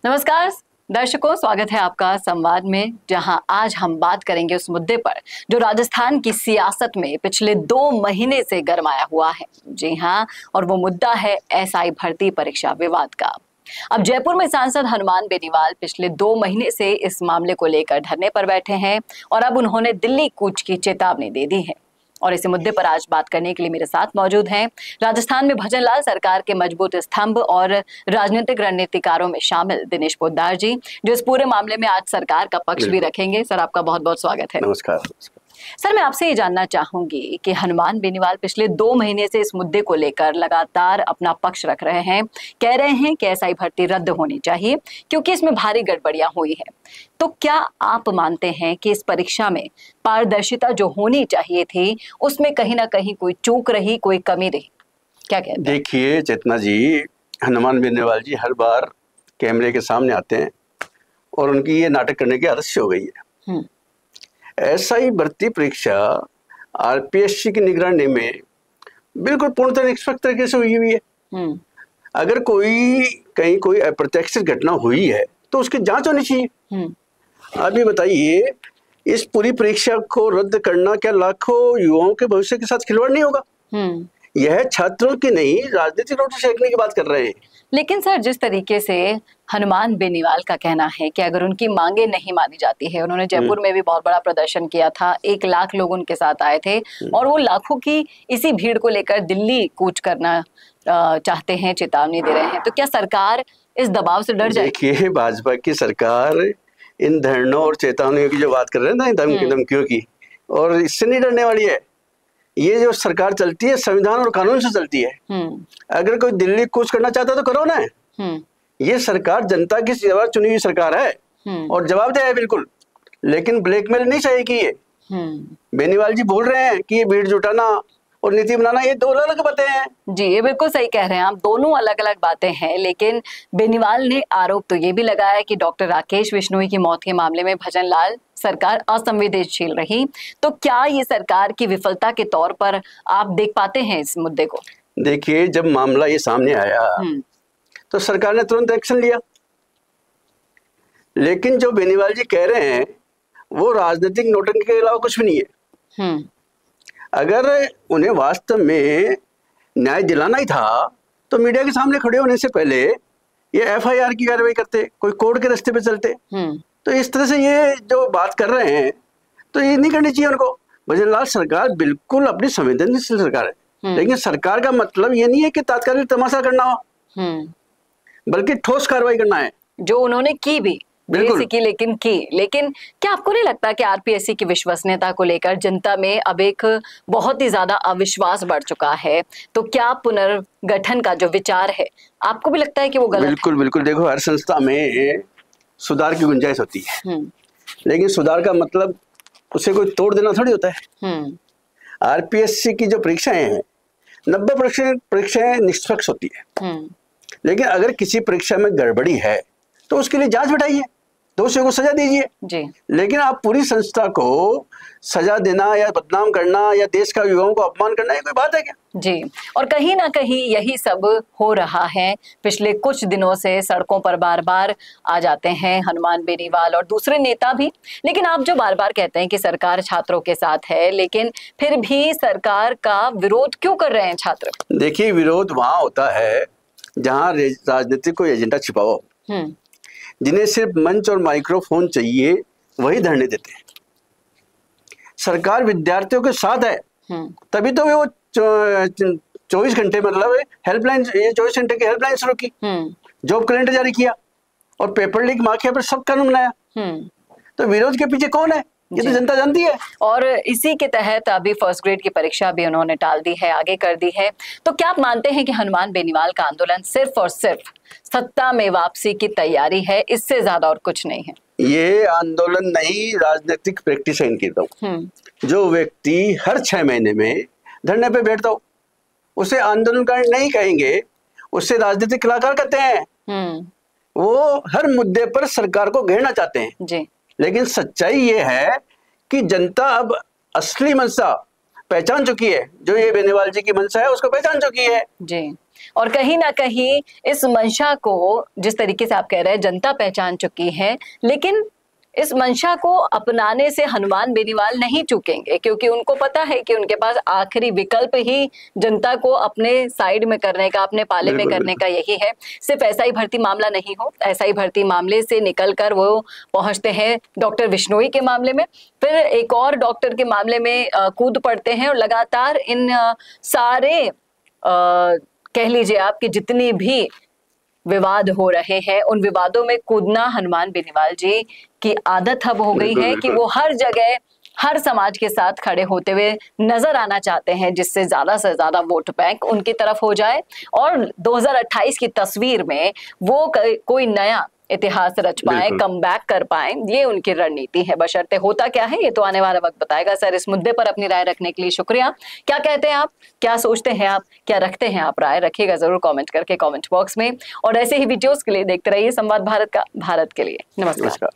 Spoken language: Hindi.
नमस्कार दर्शकों, स्वागत है आपका संवाद में, जहां आज हम बात करेंगे उस मुद्दे पर जो राजस्थान की सियासत में पिछले 2 महीने से गरमाया हुआ है। जी हां, और वो मुद्दा है एसआई भर्ती परीक्षा विवाद का। अब जयपुर में सांसद हनुमान बेनीवाल पिछले 2 महीने से इस मामले को लेकर धरने पर बैठे हैं और अब उन्होंने दिल्ली कूच की चेतावनी दे दी है। और इसी मुद्दे पर आज बात करने के लिए मेरे साथ मौजूद हैं राजस्थान में भजनलाल सरकार के मजबूत स्तंभ और राजनीतिक रणनीतिकारों में शामिल दिनेश पोद्दार जी, जो इस पूरे मामले में आज सरकार का पक्ष भी रखेंगे। सर, आपका बहुत बहुत स्वागत है। नमस्कार। सर, मैं आपसे ये जानना चाहूंगी कि हनुमान बेनीवाल पिछले 2 महीने से इस मुद्दे को लेकर लगातार अपना पक्ष रख रहे हैं, कह रहे हैं कि एसआई भर्ती रद्द होनी चाहिए क्योंकि इसमें भारी गड़बड़ियां हुई है। तो क्या आप मानते हैं कि इस परीक्षा में पारदर्शिता जो होनी चाहिए थी उसमें कहीं ना कहीं कोई चूक रही, कोई कमी रही? क्या कहते हैं? देखिए चेतना जी, हनुमान बेनीवाल जी हर बार कैमरे के सामने आते हैं और उनकी ये नाटक करने की आदत से हो गई है। एसआई भर्ती परीक्षा आरपीएससी की निगरानी में बिल्कुल पूर्णतः निष्पक्ष तरीके से हुई हुई है। अगर कहीं कोई अप्रत्याशित घटना हुई है तो उसकी जांच होनी चाहिए। आप ये बताइए, इस पूरी परीक्षा को रद्द करना क्या लाखों युवाओं के भविष्य के साथ खिलवाड़ नहीं होगा? यह छात्रों की नहीं, राजनीतिक रोटी सेकने की बात कर रहे हैं। लेकिन सर, जिस तरीके से हनुमान बेनीवाल का कहना है कि अगर उनकी मांगे नहीं मानी जाती है, उन्होंने जयपुर में भी बहुत बड़ा प्रदर्शन किया था, 1 लाख लोग उनके साथ आए थे और वो लाखों की इसी भीड़ को लेकर दिल्ली कूच करना चाहते हैं, चेतावनी दे रहे हैं, तो क्या सरकार इस दबाव से डर जाएगी? देखिए, भाजपा की सरकार इन धरनों और चेतावनियों की जो बात कर रहे हैं ना, धमकियों की, और इससे नहीं डरने वाली है। ये जो सरकार चलती है संविधान और कानून से चलती है। अगर कोई दिल्ली कूच करना चाहता तो करो ना। ये सरकार जनता की चुनी हुई सरकार है और जवाबदेह है बिल्कुल, लेकिन ब्लैकमेल नहीं चाहिए कि ये बेनीवाल जी बोल रहे हैं कि ये भीड़ जुटाना और नीति बनाना ये 2 अलग बातें हैं। जी, ये बिल्कुल सही कह रहे हैं आप, दोनों अलग अलग बातें हैं। लेकिन बेनीवाल ने आरोप तो ये भी लगाया कि डॉक्टर राकेश बिश्नोई की मौत के मामले में भजनलाल सरकार असंवेदनशील रही। तो क्या ये सरकार की विफलता के तौर पर आप देख पाते हैं इस मुद्दे को? देखिए, जब मामला ये सामने आया तो सरकार ने तुरंत एक्शन लिया, लेकिन जो बेनीवाल जी कह रहे हैं वो राजनीतिक नोटंकी के अलावा कुछ भी नहीं है। अगर उन्हें वास्तव में न्याय दिलाना ही था तो मीडिया के सामने खड़े होने से पहले ये एफआईआर की कार्रवाई करते, कोई कोर्ट के रास्ते पे चलते। तो इस तरह से ये जो बात कर रहे हैं तो ये नहीं करनी चाहिए उनको। भजनलाल सरकार बिल्कुल अपनी संवेदनशील सरकार है, लेकिन सरकार का मतलब ये नहीं है कि तात्कालिक तमाशा करना हो, बल्कि ठोस कार्रवाई करना है, जो उन्होंने की भी लेकिन क्या आपको नहीं लगता कि आरपीएससी की विश्वसनीयता को लेकर जनता में अब एक बहुत ही ज्यादा अविश्वास बढ़ चुका है? तो क्या पुनर्गठन का जो विचार है, आपको भी लगता है कि वो गलत है? बिल्कुल। देखो, हर संस्था में सुधार की गुंजाइश होती है, लेकिन सुधार का मतलब उसे कोई तोड़ देना थोड़ी होता है। आरपीएससी की जो परीक्षाएं हैं 90% परीक्षाएं निष्पक्ष होती है, लेकिन अगर किसी परीक्षा में गड़बड़ी है तो उसके लिए जांच बिठाइए, दोषियों को सजा दीजिए जी। लेकिन आप पूरी संस्था को सजा देना या बदनाम करना या देश का युवाओं को अपमान करना, ये कोई बात है क्या? जी, और कहीं ना कहीं यही सब हो रहा है। पिछले कुछ दिनों से सड़कों पर बार बार आ जाते हैं हनुमान बेनीवाल और दूसरे नेता भी। लेकिन आप जो बार बार कहते हैं कि सरकार छात्रों के साथ है, लेकिन फिर भी सरकार का विरोध क्यों कर रहे हैं छात्र? देखिए, विरोध वहां होता है जहाँ राजनीतिक कोई एजेंडा छिपा हो। जिन्हें सिर्फ मंच और माइक्रोफोन चाहिए वही धरने देते हैं। सरकार विद्यार्थियों के साथ है, तभी तो वो 24 घंटे मतलब हेल्पलाइन, ये 24 घंटे की हेल्पलाइन शुरू की, जॉब कैलेंडर जारी किया और पेपर लीक माफिया पर सब कानून बनाया। तो विरोध के पीछे कौन है? ये तो जनता जानती है। और इसी के तहत अभी फर्स्ट ग्रेड की परीक्षा भी उन्होंने टाल दी है, आगे कर दी है। तो क्या आप मानते हैं कि हनुमान बेनीवाल का आंदोलन सिर्फ और सिर्फ सत्ता में वापसी की तैयारी है, इससे ज्यादा और कुछ नहीं है? ये आंदोलन नहीं, राजनीतिक प्रैक्टिस है इनकी। तो जो व्यक्ति हर 6 महीने में धरने पे बैठता हो उसे आंदोलनकारी नहीं कहेंगे, उससे राजनीतिक कलाकार कहते हैं। वो हर मुद्दे पर सरकार को घेरना चाहते हैं जी। लेकिन सच्चाई ये है कि जनता अब असली मंशा पहचान चुकी है, जो ये बेनीवाल जी की मंशा है उसको पहचान चुकी है जी। और कहीं ना कहीं इस मंशा को जिस तरीके से आप कह रहे हैं जनता पहचान चुकी है, लेकिन इस मंशा को अपनाने से हनुमान बेनीवाल नहीं चूकेंगे, क्योंकि उनको पता है कि उनके पास आखिरी विकल्प ही जनता को अपने साइड में करने का, अपने पाले में करने का यही है। सिर्फ SI भर्ती मामला नहीं हो, SI भर्ती मामले से निकलकर वो पहुंचते हैं डॉक्टर बिश्नोई के मामले में, फिर एक और डॉक्टर के मामले में कूद पड़ते हैं, और लगातार इन सारे कह लीजिए आप कि जितनी भी विवाद हो रहे हैं उन विवादों में कूदना हनुमान बेनीवाल जी की आदत अब हो गई है कि वो हर जगह हर समाज के साथ खड़े होते हुए नजर आना चाहते हैं, जिससे ज्यादा से ज्यादा वोट बैंक उनकी तरफ हो जाए और 2028 की तस्वीर में वो कोई नया इतिहास रच पाए, कम बैक कर पाए। ये उनकी रणनीति है। बशर्ते होता क्या है ये तो आने वाला वक्त बताएगा। सर, इस मुद्दे पर अपनी राय रखने के लिए शुक्रिया। क्या कहते हैं आप, क्या सोचते हैं आप, क्या रखते हैं आप राय, रखिएगा जरूर कमेंट करके कमेंट बॉक्स में। और ऐसे ही वीडियोस के लिए देखते रहिए संवाद भारत का, भारत के लिए। नमस्कार।